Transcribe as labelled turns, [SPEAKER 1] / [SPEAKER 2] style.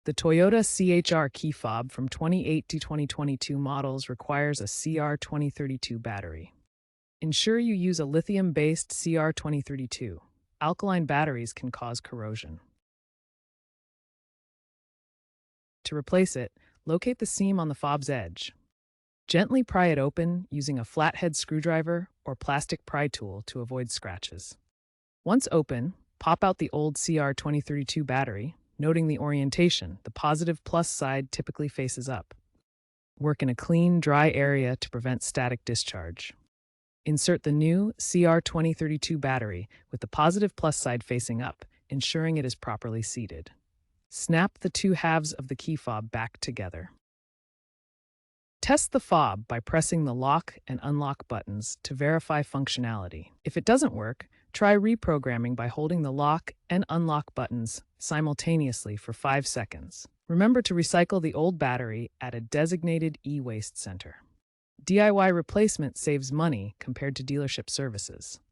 [SPEAKER 1] The Toyota CHR key fob from 28 to 2022 models requires a CR2032 battery. Ensure you use a lithium-based CR2032. Alkaline batteries can cause corrosion. To replace it, locate the seam on the fob's edge. Gently pry it open using a flathead screwdriver or plastic pry tool to avoid scratches. Once open, pop out the old CR2032 battery, noting the orientation. The positive plus side typically faces up. Work in a clean, dry area to prevent static discharge. Insert the new CR2032 battery with the positive plus side facing up, ensuring it is properly seated. Snap the two halves of the key fob back together. Test the fob by pressing the lock and unlock buttons to verify functionality. If it doesn't work, try reprogramming by holding the lock and unlock buttons simultaneously for 5 seconds. Remember to recycle the old battery at a designated e-waste center. DIY replacement saves money compared to dealership services.